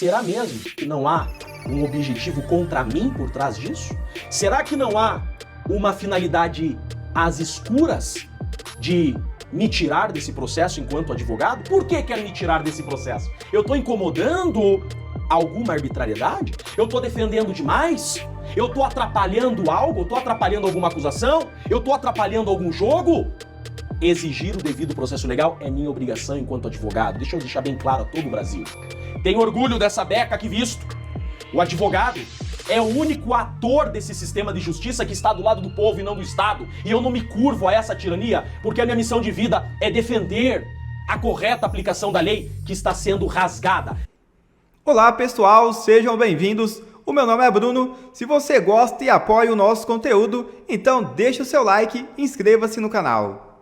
Será mesmo que não há um objetivo contra mim por trás disso? Será que não há uma finalidade às escuras de me tirar desse processo enquanto advogado? Por que quer me tirar desse processo? Eu estou incomodando alguma arbitrariedade? Eu estou defendendo demais? Eu estou atrapalhando algo? Eu estou atrapalhando alguma acusação? Eu estou atrapalhando algum jogo? Exigir o devido processo legal é minha obrigação enquanto advogado. Deixa eu deixar bem claro a todo o Brasil. Tenho orgulho dessa beca aqui visto. O advogado é o único ator desse sistema de justiça que está do lado do povo e não do Estado. E eu não me curvo a essa tirania, porque a minha missão de vida é defender a correta aplicação da lei que está sendo rasgada. Olá pessoal, sejam bem-vindos. O meu nome é Bruno. Se você gosta e apoia o nosso conteúdo, então deixa o seu like e inscreva-se no canal.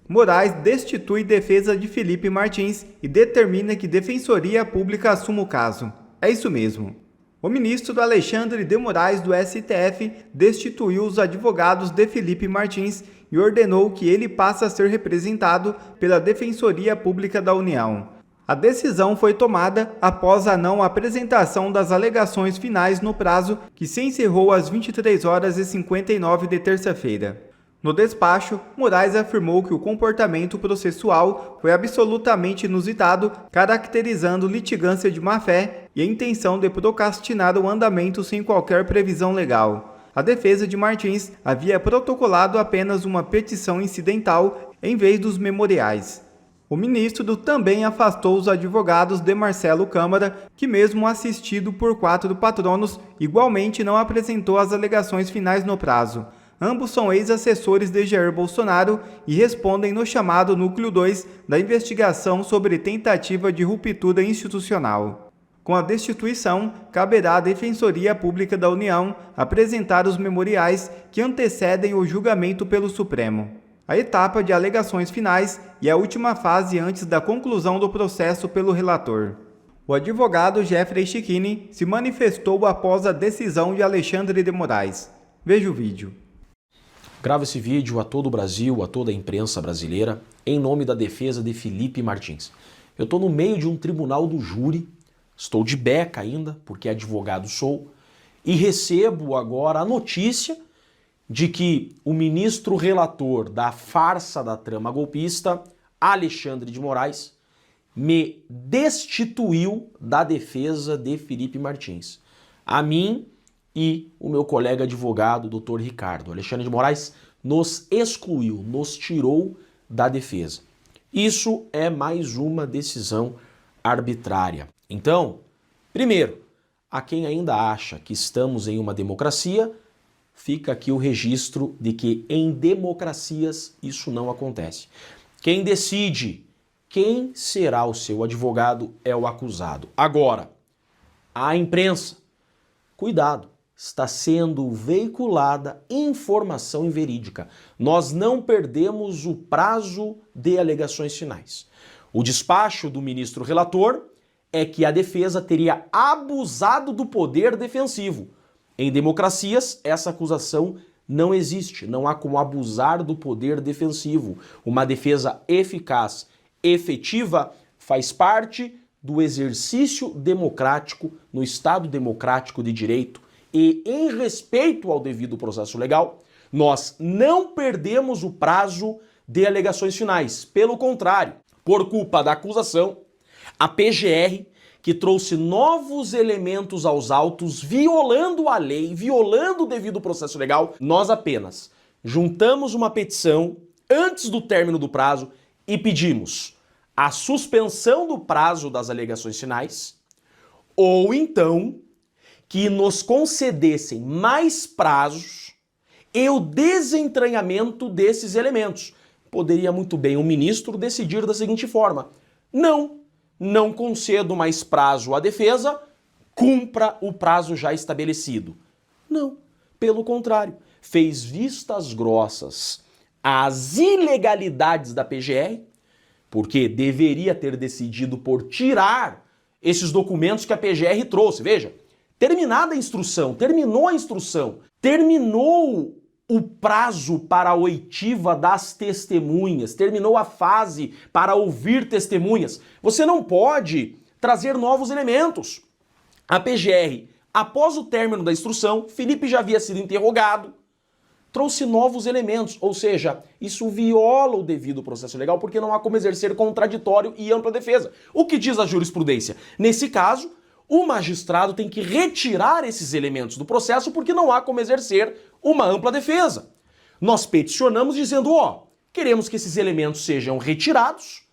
Moraes destitui defesa de Felipe Martins e determina que Defensoria Pública assuma o caso. É isso mesmo. O ministro Alexandre de Moraes do STF destituiu os advogados de Felipe Martins e ordenou que ele passe a ser representado pela Defensoria Pública da União. A decisão foi tomada após a não apresentação das alegações finais no prazo que se encerrou às 23h59 de terça-feira. No despacho, Moraes afirmou que o comportamento processual foi absolutamente inusitado, caracterizando litigância de má-fé e a intenção de procrastinar o andamento sem qualquer previsão legal. A defesa de Martins havia protocolado apenas uma petição incidental em vez dos memoriais. O ministro também afastou os advogados de Marcelo Câmara, que mesmo assistido por 4 patronos, igualmente não apresentou as alegações finais no prazo. Ambos são ex-assessores de Jair Bolsonaro e respondem no chamado Núcleo 2 da investigação sobre tentativa de ruptura institucional. Com a destituição, caberá à Defensoria Pública da União apresentar os memoriais que antecedem o julgamento pelo Supremo. A etapa de alegações finais e a última fase antes da conclusão do processo pelo relator. O advogado Jeffrey Chicchini se manifestou após a decisão de Alexandre de Moraes. Veja o vídeo. Gravo esse vídeo a todo o Brasil, a toda a imprensa brasileira, em nome da defesa de Felipe Martins. Eu estou no meio de um tribunal do júri, estou de beca ainda, porque advogado sou, e recebo agora a notícia de que o ministro relator da farsa da trama golpista, Alexandre de Moraes, me destituiu da defesa de Felipe Martins. A mim e o meu colega advogado, Dr. Ricardo. Alexandre de Moraes nos excluiu, nos tirou da defesa. Isso é mais uma decisão arbitrária. Então, primeiro, a quem ainda acha que estamos em uma democracia, fica aqui o registro de que em democracias isso não acontece. Quem decide quem será o seu advogado é o acusado. Agora, a imprensa, cuidado. Está sendo veiculada informação inverídica. Nós não perdemos o prazo de alegações finais. O despacho do ministro relator é que a defesa teria abusado do poder defensivo. Em democracias, essa acusação não existe. Não há como abusar do poder defensivo. Uma defesa eficaz, efetiva, faz parte do exercício democrático no Estado democrático de direito. E em respeito ao devido processo legal, nós não perdemos o prazo de alegações finais. Pelo contrário, por culpa da acusação, a PGR, que trouxe novos elementos aos autos, violando a lei, violando o devido processo legal, nós apenas juntamos uma petição antes do término do prazo e pedimos a suspensão do prazo das alegações finais, ou então que nos concedessem mais prazos e o desentranhamento desses elementos. Poderia muito bem o ministro decidir da seguinte forma: não concedo mais prazo à defesa, cumpra o prazo já estabelecido. Não, pelo contrário, fez vistas grossas às ilegalidades da PGR, porque deveria ter decidido por tirar esses documentos que a PGR trouxe. Veja, terminada a instrução, terminou a instrução, terminou o prazo para a oitiva das testemunhas, terminou a fase para ouvir testemunhas. Você não pode trazer novos elementos. A PGR, após o término da instrução, Felipe já havia sido interrogado, trouxe novos elementos, ou seja, isso viola o devido processo legal porque não há como exercer contraditório e ampla defesa. O que diz a jurisprudência? Nesse caso, o magistrado tem que retirar esses elementos do processo porque não há como exercer uma ampla defesa. Nós peticionamos dizendo, queremos que esses elementos sejam retirados,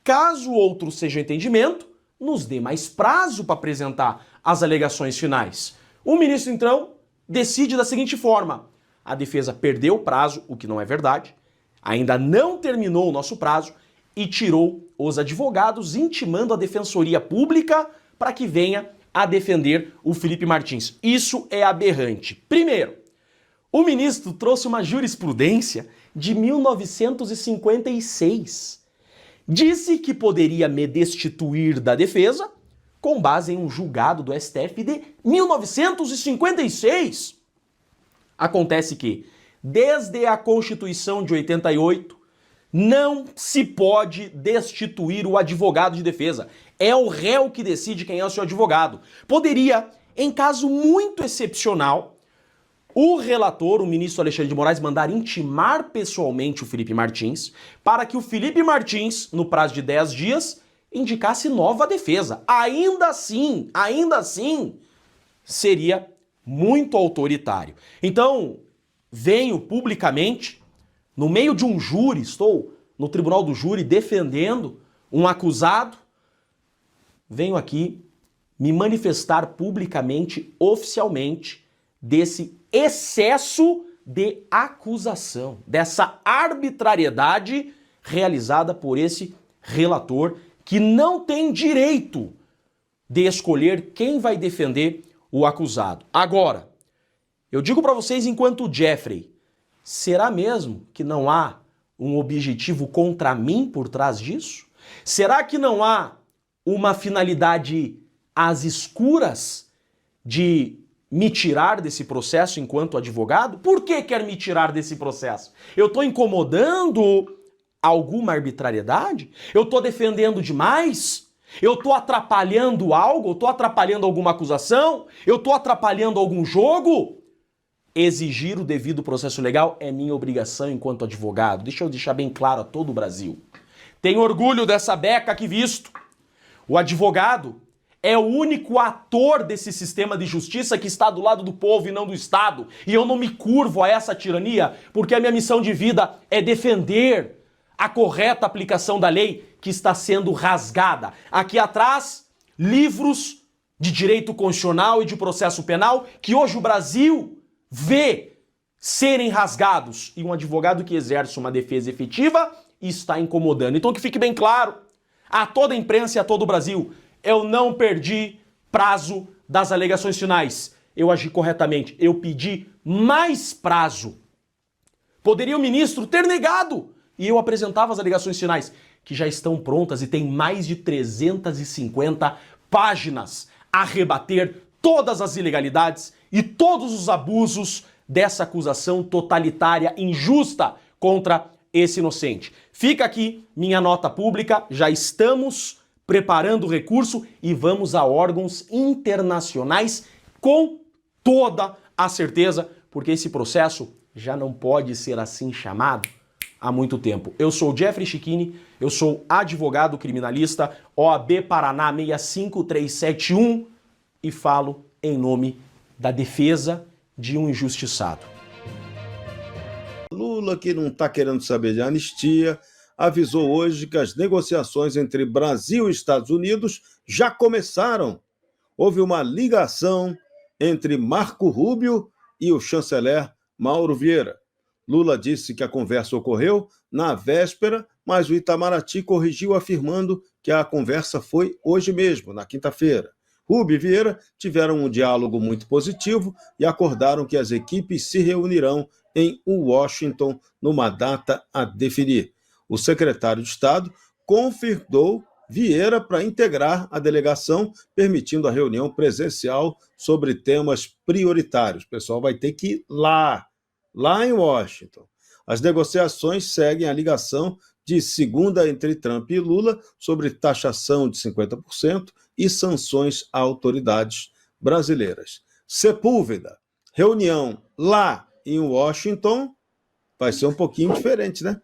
caso o outro seja o entendimento, nos dê mais prazo para apresentar as alegações finais. O ministro, então, decide da seguinte forma: a defesa perdeu o prazo, o que não é verdade, ainda não terminou o nosso prazo e tirou os advogados intimando a Defensoria Pública para que venha a defender o Felipe Martins. Isso é aberrante. Primeiro, o ministro trouxe uma jurisprudência de 1956. Disse que poderia me destituir da defesa com base em um julgado do STF de 1956. Acontece que, desde a Constituição de 88, não se pode destituir o advogado de defesa. É o réu que decide quem é o seu advogado. Poderia, em caso muito excepcional, o relator, o ministro Alexandre de Moraes, mandar intimar pessoalmente o Felipe Martins para que o Felipe Martins, no prazo de 10 dias, indicasse nova defesa. Ainda assim, seria muito autoritário. Então, venho publicamente, no meio de um júri, estou no tribunal do júri defendendo um acusado, venho aqui me manifestar publicamente, oficialmente, desse excesso de acusação, dessa arbitrariedade realizada por esse relator que não tem direito de escolher quem vai defender o acusado. Agora, eu digo para vocês enquanto Jeffrey, será mesmo que não há um objetivo contra mim por trás disso? Será que não há uma finalidade às escuras de me tirar desse processo enquanto advogado? Por que quer me tirar desse processo? Eu estou incomodando alguma arbitrariedade? Eu estou defendendo demais? Eu estou atrapalhando algo? Eu estou atrapalhando alguma acusação? Eu estou atrapalhando algum jogo? Exigir o devido processo legal é minha obrigação enquanto advogado. Deixa eu deixar bem claro a todo o Brasil. Tenho orgulho dessa beca aqui visto. O advogado é o único ator desse sistema de justiça que está do lado do povo e não do Estado. E eu não me curvo a essa tirania, porque a minha missão de vida é defender a correta aplicação da lei que está sendo rasgada. Aqui atrás, livros de direito constitucional e de processo penal que hoje o Brasil vê serem rasgados. E um advogado que exerce uma defesa efetiva está incomodando. Então que fique bem claro a toda a imprensa e a todo o Brasil: eu não perdi prazo das alegações finais. Eu agi corretamente. Eu pedi mais prazo. Poderia o ministro ter negado e eu apresentava as alegações finais, que já estão prontas e tem mais de 350 páginas a rebater todas as ilegalidades e todos os abusos dessa acusação totalitária, injusta contra esse inocente. Fica aqui minha nota pública, já estamos preparando o recurso e vamos a órgãos internacionais com toda a certeza, porque esse processo já não pode ser assim chamado há muito tempo. Eu sou Jeffrey Chiquini, eu sou advogado criminalista, OAB Paraná 65371 e falo em nome da defesa de um injustiçado. Lula, que não está querendo saber de anistia, avisou hoje que as negociações entre Brasil e Estados Unidos já começaram. Houve uma ligação entre Marco Rubio e o chanceler Mauro Vieira. Lula disse que a conversa ocorreu na véspera, mas o Itamaraty corrigiu afirmando que a conversa foi hoje mesmo, na quinta-feira. Rubio e Vieira tiveram um diálogo muito positivo e acordaram que as equipes se reunirão em Washington numa data a definir. O secretário de Estado confirmou Vieira para integrar a delegação, permitindo a reunião presencial sobre temas prioritários. O pessoal vai ter que ir lá em Washington. As negociações seguem a ligação de segunda entre Trump e Lula sobre taxação de 50% e sanções a autoridades brasileiras. Sepúlveda, reunião lá em Washington, vai ser um pouquinho diferente, né?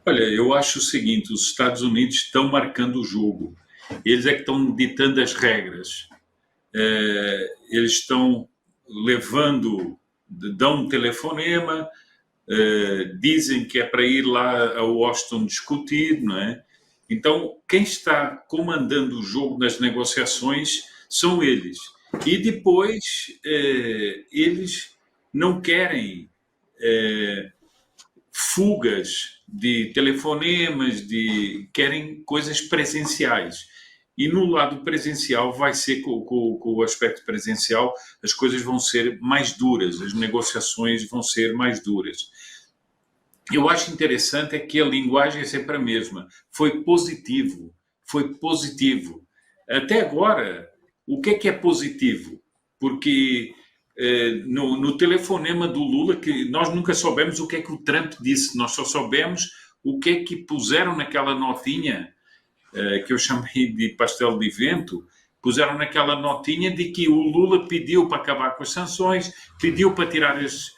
Olha, eu acho o seguinte, os Estados Unidos estão marcando o jogo. Eles é que estão ditando as regras. Eles estão levando, dão um telefonema, dizem que é para ir lá a Washington discutir, não é? Então, quem está comandando o jogo nas negociações são eles. E depois, eles não querem fugas de telefonemas, querem coisas presenciais. E no lado presencial vai ser, com o aspecto presencial, as coisas vão ser mais duras, as negociações vão ser mais duras. Eu acho interessante é que a linguagem é sempre a mesma. Foi positivo. Até agora, o que é positivo? Porque no telefonema do Lula, que nós nunca soubemos o que é que o Trump disse, nós só soubemos o que é que puseram naquela notinha, que eu chamei de pastel de vento, puseram naquela notinha de que o Lula pediu para acabar com as sanções, pediu para tirar as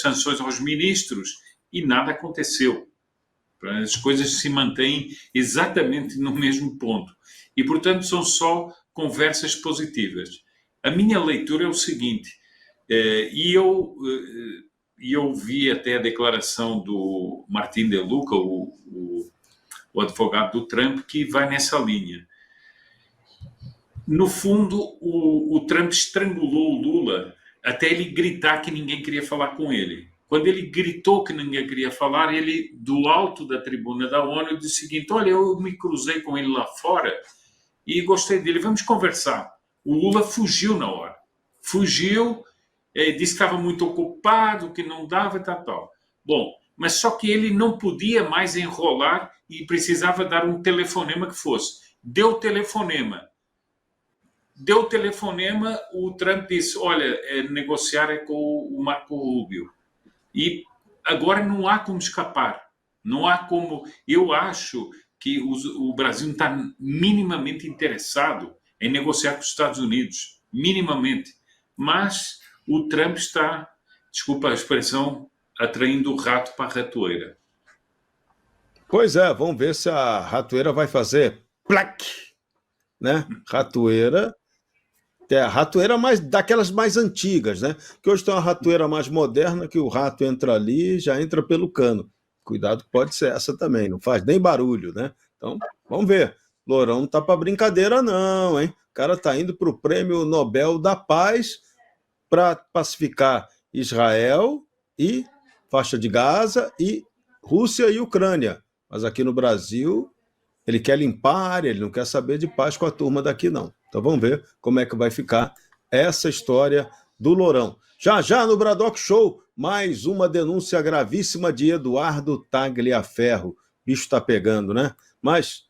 sanções aos ministros e nada aconteceu. As coisas se mantêm exatamente no mesmo ponto. E, portanto, são só conversas positivas. A minha leitura é o seguinte, e eu vi até a declaração do Martin De Luca, o advogado do Trump, que vai nessa linha. No fundo, o Trump estrangulou o Lula até ele gritar que ninguém queria falar com ele. Quando ele gritou que ninguém queria falar, ele, do alto da tribuna da ONU, disse o seguinte, olha, eu me cruzei com ele lá fora e gostei dele, vamos conversar. O Lula fugiu na hora. Fugiu, disse que estava muito ocupado, que não dava e tal. Bom, mas só que ele não podia mais enrolar e precisava dar um telefonema que fosse. Deu telefonema, o Trump disse, olha, negociar é com o Marco Rubio. E agora não há como escapar. Não há como... Eu acho que o Brasil não está minimamente interessado em negociar com os Estados Unidos. Minimamente. Mas o Trump está, desculpa a expressão, atraindo o rato para a ratoeira. Pois é, vamos ver se a ratoeira vai fazer plac, né? Ratoeira... a ratoeira daquelas mais antigas, né? Que hoje tem uma ratoeira mais moderna, que o rato entra ali e já entra pelo cano. Cuidado que pode ser essa também, não faz nem barulho, né? Então, vamos ver. Lourão não tá para brincadeira não, hein? O cara tá indo para o Prêmio Nobel da Paz para pacificar Israel e faixa de Gaza e Rússia e Ucrânia. Mas aqui no Brasil, ele quer limpar, ele não quer saber de paz com a turma daqui, não. Então vamos ver como é que vai ficar essa história do Lourão. Já no Braddock Show, mais uma denúncia gravíssima de Eduardo Tagliaferro. O bicho tá pegando, né? Mas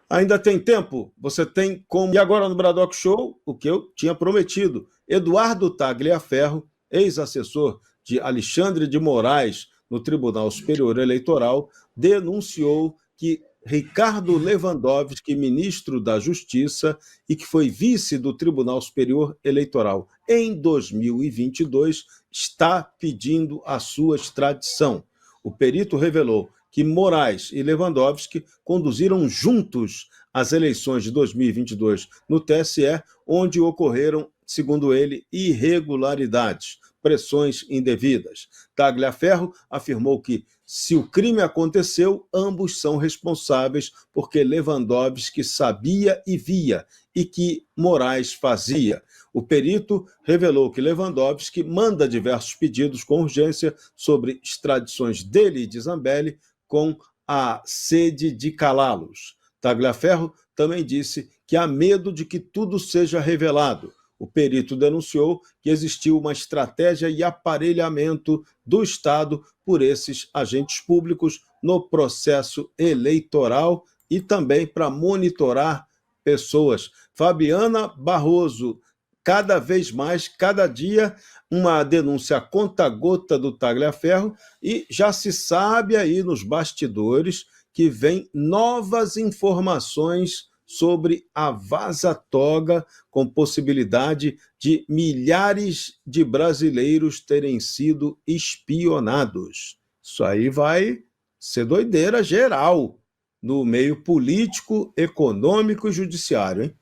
ainda tem tempo, você tem como... E agora no Braddock Show, o que eu tinha prometido. Eduardo Tagliaferro, ex-assessor de Alexandre de Moraes no Tribunal Superior Eleitoral, denunciou que Ricardo Lewandowski, ministro da Justiça e que foi vice do Tribunal Superior Eleitoral em 2022, está pedindo a sua extradição. O perito revelou que Moraes e Lewandowski conduziram juntos as eleições de 2022 no TSE, onde ocorreram, segundo ele, irregularidades, pressões indevidas. Tagliaferro afirmou que, se o crime aconteceu, ambos são responsáveis porque Lewandowski sabia e via e que Moraes fazia. O perito revelou que Lewandowski manda diversos pedidos com urgência sobre extradições dele e de Zambelli com a sede de calá-los. Tagliaferro também disse que há medo de que tudo seja revelado. O perito denunciou que existiu uma estratégia e aparelhamento do Estado por esses agentes públicos no processo eleitoral e também para monitorar pessoas. Fabiana Barroso, cada vez mais, cada dia, uma denúncia a conta-gota do Tagliaferro, e já se sabe aí nos bastidores que vem novas informações sobre a vaza-toga, com possibilidade de milhares de brasileiros terem sido espionados. Isso aí vai ser doideira geral no meio político, econômico e judiciário, hein?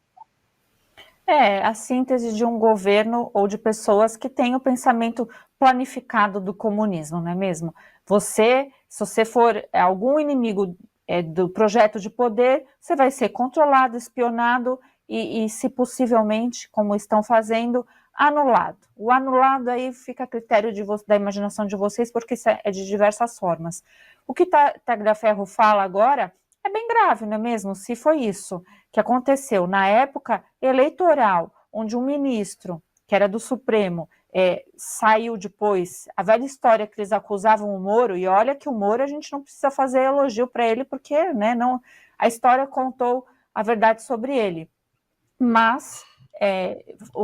É a síntese de um governo ou de pessoas que têm o pensamento planificado do comunismo, não é mesmo? Se você for algum inimigo do projeto de poder, você vai ser controlado, espionado e, se possivelmente, como estão fazendo, anulado. O anulado aí fica a critério da imaginação de vocês, porque isso é de diversas formas. O que Tagliaferro fala agora é bem grave, não é mesmo? Se foi isso que aconteceu na época eleitoral, onde um ministro, que era do Supremo, saiu depois, a velha história que eles acusavam o Moro, e olha que o Moro a gente não precisa fazer elogio para ele, porque não, a história contou a verdade sobre ele. Mas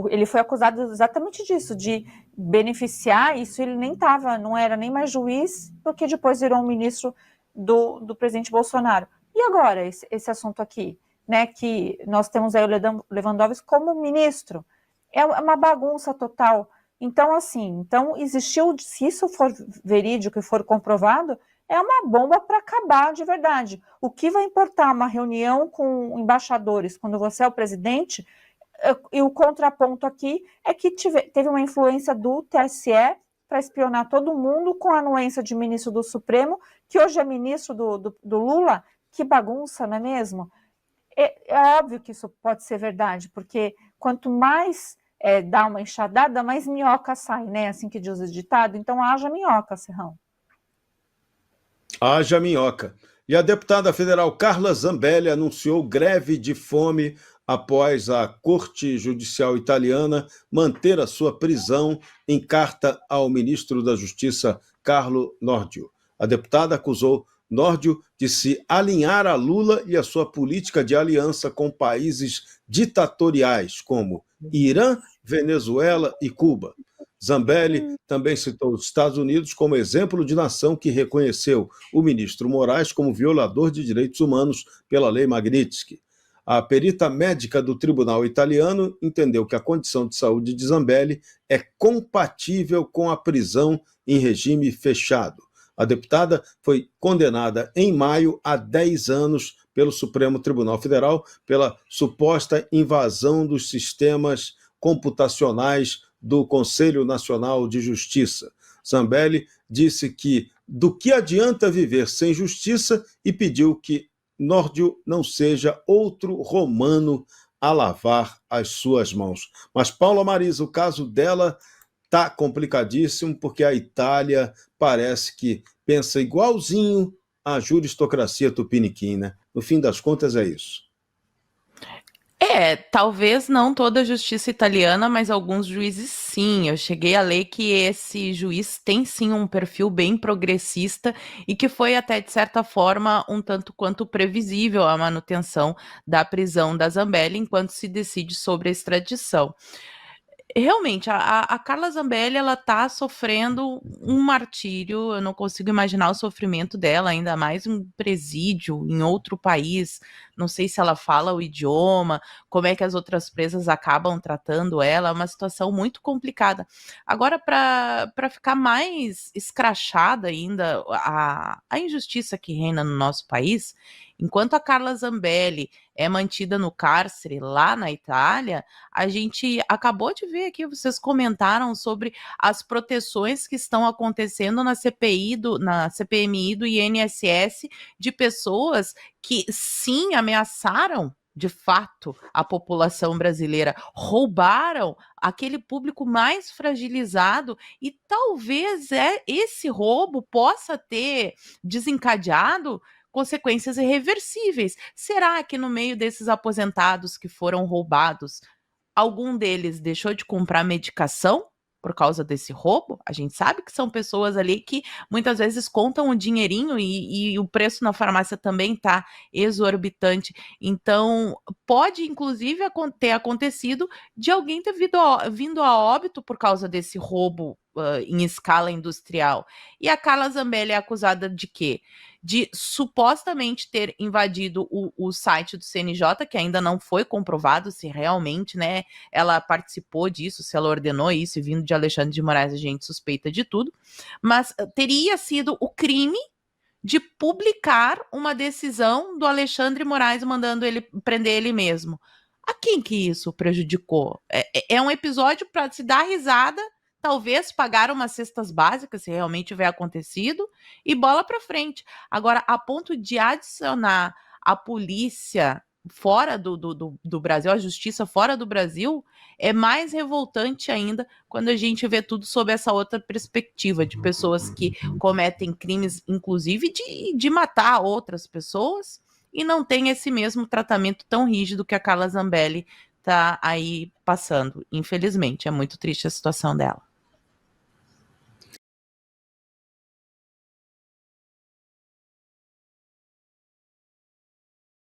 ele foi acusado exatamente disso, de beneficiar, isso ele nem estava, não era nem mais juiz, porque depois virou um ministro do presidente Bolsonaro. E agora, esse assunto aqui, né, que nós temos aí o Lewandowski como ministro, é uma bagunça total. Então, assim, existiu, se isso for verídico e for comprovado, é uma bomba para acabar de verdade. O que vai importar uma reunião com embaixadores quando você é o presidente? E o contraponto aqui é que teve uma influência do TSE para espionar todo mundo com a anuência de ministro do Supremo, que hoje é ministro do Lula. Que bagunça, não é mesmo? É óbvio que isso pode ser verdade, porque quanto mais dá uma enxadada, mais minhoca sai, né? Assim que diz o ditado. Então, haja minhoca, Serrão. Haja minhoca. E a deputada federal Carla Zambelli anunciou greve de fome após a Corte Judicial Italiana manter a sua prisão em carta ao ministro da Justiça, Carlo Nordio. A deputada acusou Nordio de se alinhar a Lula e a sua política de aliança com países ditatoriais, como Irã, Venezuela e Cuba. Zambelli também citou os Estados Unidos como exemplo de nação que reconheceu o ministro Moraes como violador de direitos humanos pela Lei Magnitsky. A perita médica do tribunal italiano entendeu que a condição de saúde de Zambelli é compatível com a prisão em regime fechado. A deputada foi condenada em maio a 10 anos pelo Supremo Tribunal Federal pela suposta invasão dos sistemas computacionais do Conselho Nacional de Justiça. Zambelli disse que do que adianta viver sem justiça e pediu que Nordio não seja outro romano a lavar as suas mãos. Mas, Paula Marisa, o caso dela está complicadíssimo, porque a Itália parece que pensa igualzinho à juristocracia tupiniquim, né? No fim das contas, é isso. Talvez não toda a justiça italiana, mas alguns juízes sim. Eu cheguei a ler que esse juiz tem sim um perfil bem progressista e que foi até, de certa forma, um tanto quanto previsível a manutenção da prisão da Zambelli enquanto se decide sobre a extradição. Realmente, a Carla Zambelli, ela tá sofrendo um martírio, eu não consigo imaginar o sofrimento dela, ainda mais um presídio em outro país, não sei se ela fala o idioma, como é que as outras presas acabam tratando ela, é uma situação muito complicada. Agora, para ficar mais escrachada ainda a injustiça que reina no nosso país, enquanto a Carla Zambelli é mantida no cárcere lá na Itália, a gente acabou de ver aqui, vocês comentaram sobre as proteções que estão acontecendo na CPMI do INSS de pessoas que sim ameaçaram de fato a população brasileira, roubaram aquele público mais fragilizado e talvez esse roubo possa ter desencadeado consequências irreversíveis. Será que no meio desses aposentados que foram roubados, algum deles deixou de comprar medicação por causa desse roubo? A gente sabe que são pessoas ali que muitas vezes contam o dinheirinho e o preço na farmácia também está exorbitante. Então, pode inclusive ter acontecido de alguém ter vindo a óbito por causa desse roubo em escala industrial. E a Carla Zambelli é acusada de quê? De supostamente ter invadido o site do CNJ, que ainda não foi comprovado se realmente, né, ela participou disso, se ela ordenou isso, e vindo de Alexandre de Moraes a gente suspeita de tudo, mas teria sido o crime de publicar uma decisão do Alexandre de Moraes mandando ele prender ele mesmo. A quem que isso prejudicou? É um episódio para se dar risada, talvez pagar umas cestas básicas, se realmente tiver acontecido, e bola para frente. Agora, a ponto de adicionar a polícia fora do Brasil, a justiça fora do Brasil, é mais revoltante ainda quando a gente vê tudo sob essa outra perspectiva, de pessoas que cometem crimes, inclusive de matar outras pessoas, e não tem esse mesmo tratamento tão rígido que a Carla Zambelli está aí passando. Infelizmente, é muito triste a situação dela.